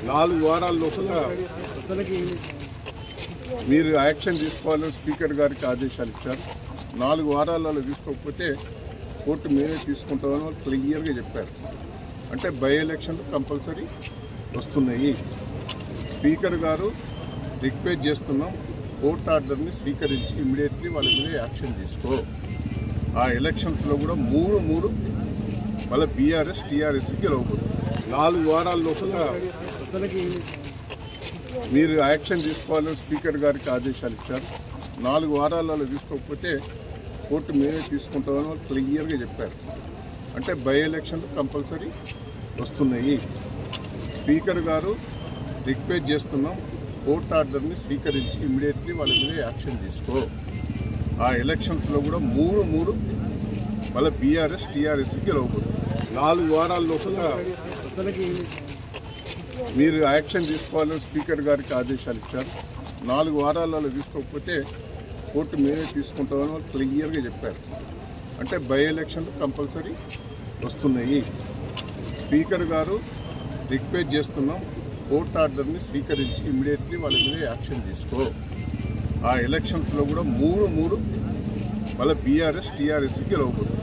4 వారాల లోపల మీరు యాక్షన్ తీసుకోవాలని స్పీకర్ గారికి ఆదేశాలు ఇచ్చారు. 4 వారాలలో తీసుకోకపోతే కోర్టు మేమే తీసుకుంటామని వాళ్ళు క్లియర్గా చెప్పారు. అంటే బై ఎలక్షన్ కంపల్సరీ వస్తున్నాయి. స్పీకర్ గారు రిక్వెస్ట్ చేస్తున్నాం, కోర్టు ఆర్డర్ని స్వీకరించి ఇమ్మీడియట్లీ వాళ్ళ మీద యాక్షన్ తీసుకో. ఆ ఎలక్షన్స్లో కూడా మూడు మళ్ళీ బీఆర్ఎస్ టీఆర్ఎస్కి గెలవబోతుంది. 4 వారాల లోపల మీరు యాక్షన్ తీసుకోవాలని స్పీకర్ గారికి ఆదేశాలు ఇచ్చారు. 4 వారాలలో తీసుకోకపోతే కోర్టు మేమే తీసుకుంటామని వాళ్ళు క్లియర్గా చెప్పారు. అంటే బై ఎలక్షన్ కంపల్సరీ వస్తున్నాయి. స్పీకర్ గారు రిక్వెస్ట్ చేస్తున్నాం, కోర్టు ఆర్డర్ని స్వీకరించి ఇమ్మీడియట్లీ వాళ్ళ మీద యాక్షన్ తీసుకో. ఆ ఎలక్షన్స్లో కూడా మూడు మళ్ళీ బీఆర్ఎస్ టీఆర్ఎస్కి గెలవబోతుంది. 4 వారాల లోపల మీరు యాక్షన్ తీసుకోవాలని స్పీకర్ గారికి ఆదేశాలు ఇచ్చారు. 4 వారాలలో తీసుకోకపోతే కోర్టు మేమే తీసుకుంటామని వాళ్ళు క్లియర్గా చెప్పారు. అంటే బై ఎలక్షన్ కంపల్సరీ వస్తున్నాయి. స్పీకర్ గారు రిక్వెస్ట్ చేస్తున్నాం, కోర్టు ఆర్డర్ని స్వీకరించి ఇమ్మీడియట్లీ వాళ్ళ మీద యాక్షన్ తీసుకో. ఆ ఎలక్షన్స్లో కూడా మూడు మళ్ళీ బీఆర్ఎస్ టీఆర్ఎస్కి గెలవబోతుంది.